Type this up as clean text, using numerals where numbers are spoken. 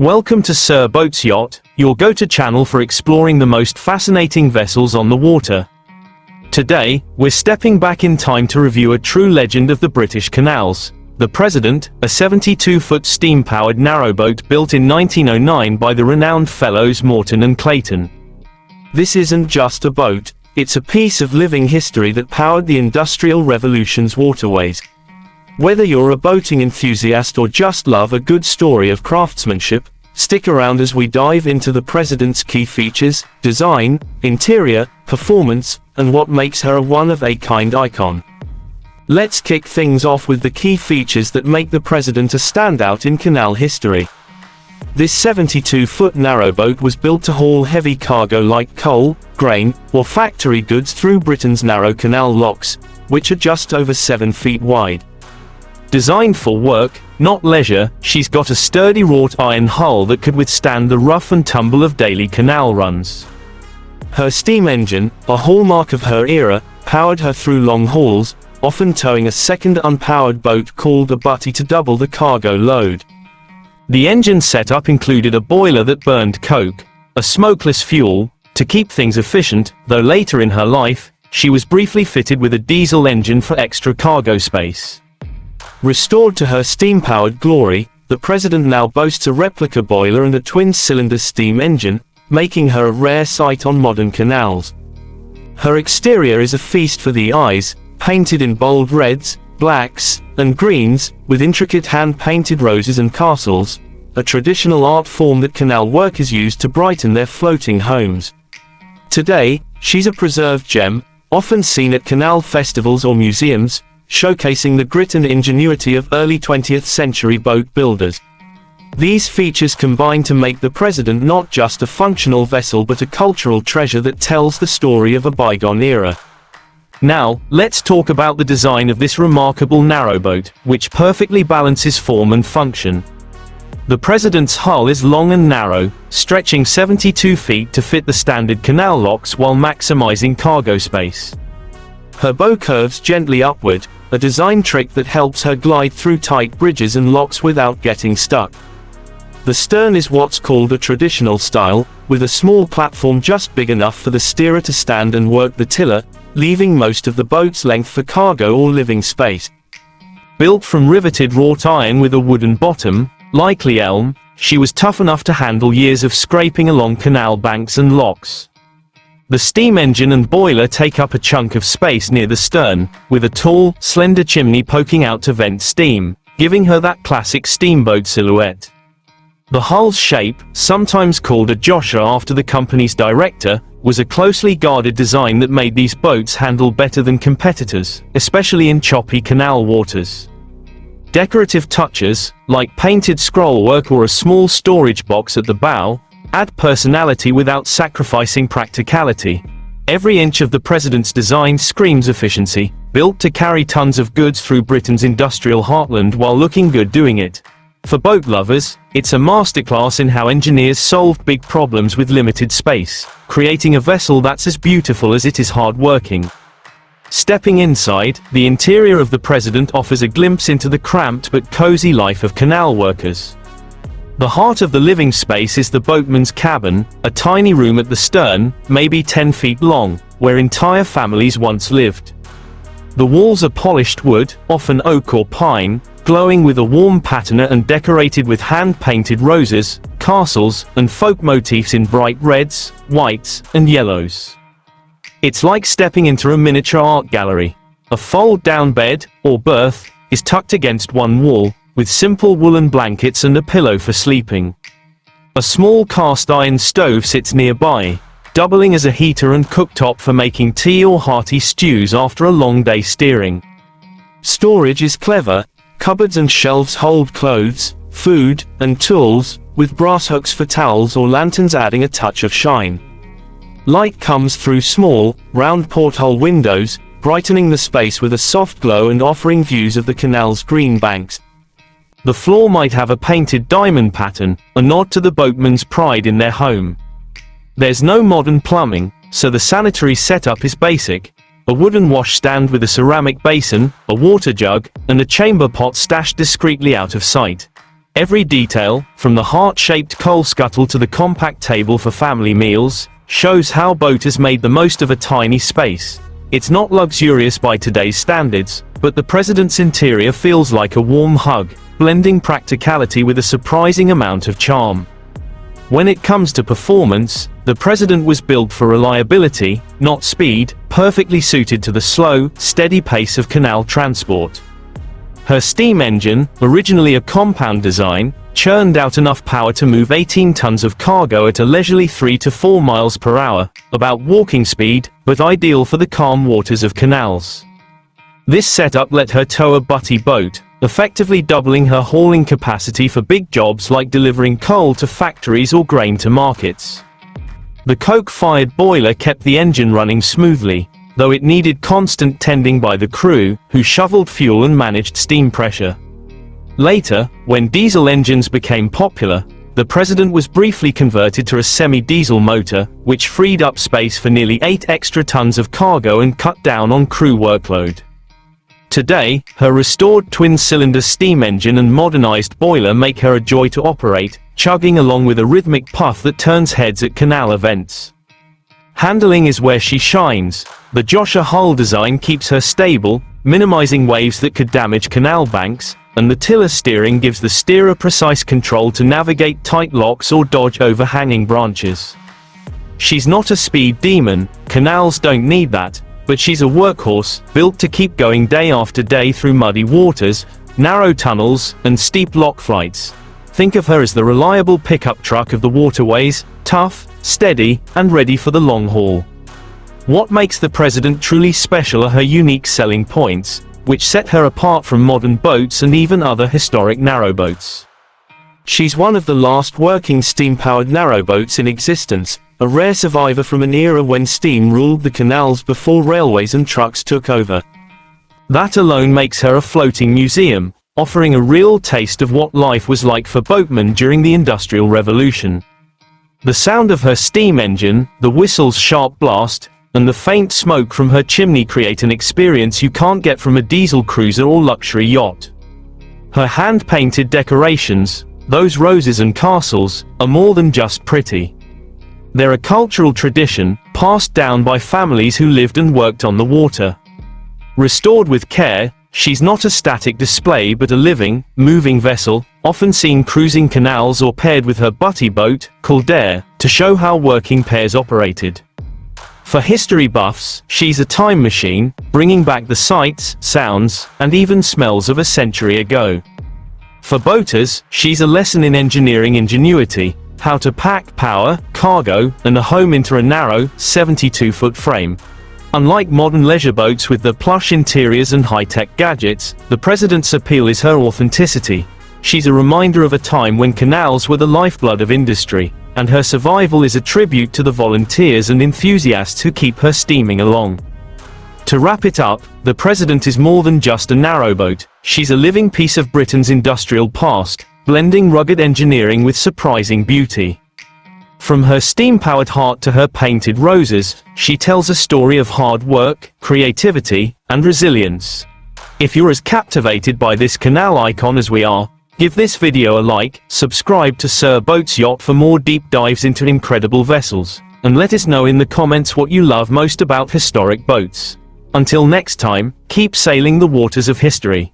Welcome to Sir Boats Yacht, your go-to channel for exploring the most fascinating vessels on the water. Today, we're stepping back in time to review a true legend of the British canals, the President, a 72-foot steam-powered narrowboat built in 1909 by the renowned fellows Morton and Clayton. This isn't just a boat, it's a piece of living history that powered the Industrial Revolution's waterways. Whether you're a boating enthusiast or just love a good story of craftsmanship, stick around as we dive into the President's key features, design, interior, performance, and what makes her a one-of-a-kind icon. Let's kick things off with the key features that make the President a standout in canal history. This 72-foot narrowboat was built to haul heavy cargo like coal, grain, or factory goods through Britain's narrow canal locks, which are just over 7 feet wide. Designed for work, not leisure, she's got a sturdy wrought iron hull that could withstand the rough and tumble of daily canal runs. Her steam engine, a hallmark of her era, powered her through long hauls, often towing a second unpowered boat called a butty to double the cargo load. The engine setup included a boiler that burned coke, a smokeless fuel, to keep things efficient, though later in her life, she was briefly fitted with a diesel engine for extra cargo space. Restored to her steam-powered glory, the President now boasts a replica boiler and a twin-cylinder steam engine, making her a rare sight on modern canals. Her exterior is a feast for the eyes, painted in bold reds, blacks, and greens, with intricate hand-painted roses and castles, a traditional art form that canal workers used to brighten their floating homes. Today, she's a preserved gem, often seen at canal festivals or museums, showcasing the grit and ingenuity of early 20th century boat builders. These features combine to make the President not just a functional vessel but a cultural treasure that tells the story of a bygone era. Now, let's talk about the design of this remarkable narrowboat, which perfectly balances form and function. The President's hull is long and narrow, stretching 72 feet to fit the standard canal locks while maximizing cargo space. Her bow curves gently upward, a design trick that helps her glide through tight bridges and locks without getting stuck. The stern is what's called a traditional style, with a small platform just big enough for the steerer to stand and work the tiller, leaving most of the boat's length for cargo or living space. Built from riveted wrought iron with a wooden bottom, likely elm, she was tough enough to handle years of scraping along canal banks and locks. The steam engine and boiler take up a chunk of space near the stern, with a tall, slender chimney poking out to vent steam, giving her that classic steamboat silhouette. The hull's shape, sometimes called a josher after the company's director, was a closely guarded design that made these boats handle better than competitors, especially in choppy canal waters. Decorative touches, like painted scrollwork or a small storage box at the bow, add personality without sacrificing practicality. Every inch of the President's design screams efficiency, built to carry tons of goods through Britain's industrial heartland while looking good doing it. For boat lovers, it's a masterclass in how engineers solved big problems with limited space, creating a vessel that's as beautiful as it is hard-working. Stepping inside, the interior of the President offers a glimpse into the cramped but cozy life of canal workers. The heart of the living space is the boatman's cabin, a tiny room at the stern, maybe 10 feet long, where entire families once lived. The walls are polished wood, often oak or pine, glowing with a warm patina and decorated with hand-painted roses, castles, and folk motifs in bright reds, whites, and yellows. It's like stepping into a miniature art gallery. A fold-down bed, or berth, is tucked against one wall, with simple woolen blankets and a pillow for sleeping. A small cast-iron stove sits nearby, doubling as a heater and cooktop for making tea or hearty stews after a long day steering. Storage is clever. Cupboards and shelves hold clothes, food, and tools, with brass hooks for towels or lanterns adding a touch of shine. Light comes through small, round porthole windows, brightening the space with a soft glow and offering views of the canal's green banks. The floor might have a painted diamond pattern, a nod to the boatman's pride in their home. There's no modern plumbing, so the sanitary setup is basic. A wooden washstand with a ceramic basin, a water jug, and a chamber pot stashed discreetly out of sight. Every detail, from the heart-shaped coal scuttle to the compact table for family meals, shows how boaters made the most of a tiny space. It's not luxurious by today's standards, but the president's interior feels like a warm hug, blending practicality with a surprising amount of charm. When it comes to performance, the president was built for reliability, not speed, perfectly suited to the slow, steady pace of canal transport. Her steam engine, originally a compound design, churned out enough power to move 18 tons of cargo at a leisurely 3 to 4 miles per hour, about walking speed, but ideal for the calm waters of canals. This setup let her tow a butty boat, effectively doubling her hauling capacity for big jobs like delivering coal to factories or grain to markets. The coke-fired boiler kept the engine running smoothly, though it needed constant tending by the crew, who shoveled fuel and managed steam pressure. Later, when diesel engines became popular, the president was briefly converted to a semi-diesel motor, which freed up space for nearly 8 extra tons of cargo and cut down on crew workload. Today, her restored twin-cylinder steam engine and modernized boiler make her a joy to operate, chugging along with a rhythmic puff that turns heads at canal events. Handling is where she shines. The Joshua hull design keeps her stable, minimizing waves that could damage canal banks, and the tiller steering gives the steerer precise control to navigate tight locks or dodge overhanging branches. She's not a speed demon, canals don't need that, but she's a workhorse, built to keep going day after day through muddy waters, narrow tunnels, and steep lock flights. Think of her as the reliable pickup truck of the waterways, tough, steady, and ready for the long haul. What makes the president truly special are her unique selling points, which set her apart from modern boats and even other historic narrowboats. She's one of the last working steam-powered narrowboats in existence, a rare survivor from an era when steam ruled the canals before railways and trucks took over. That alone makes her a floating museum, offering a real taste of what life was like for boatmen during the Industrial Revolution. The sound of her steam engine, the whistle's sharp blast, and the faint smoke from her chimney create an experience you can't get from a diesel cruiser or luxury yacht. Her hand-painted decorations, those roses and castles, are more than just pretty. They're a cultural tradition, passed down by families who lived and worked on the water. Restored with care, she's not a static display but a living, moving vessel, often seen cruising canals or paired with her butty boat, Kildare, to show how working pairs operated. For history buffs, she's a time machine, bringing back the sights, sounds, and even smells of a century ago. For boaters, she's a lesson in engineering ingenuity, how to pack power, cargo, and a home into a narrow, 72-foot frame. Unlike modern leisure boats with their plush interiors and high-tech gadgets, the president's appeal is her authenticity. She's a reminder of a time when canals were the lifeblood of industry, and her survival is a tribute to the volunteers and enthusiasts who keep her steaming along. To wrap it up, the president is more than just a narrowboat. She's a living piece of Britain's industrial past, blending rugged engineering with surprising beauty. From her steam-powered heart to her painted roses, she tells a story of hard work, creativity, and resilience. If you're as captivated by this canal icon as we are, give this video a like, subscribe to Sir Boats Yacht for more deep dives into incredible vessels, and let us know in the comments what you love most about historic boats. Until next time, keep sailing the waters of history.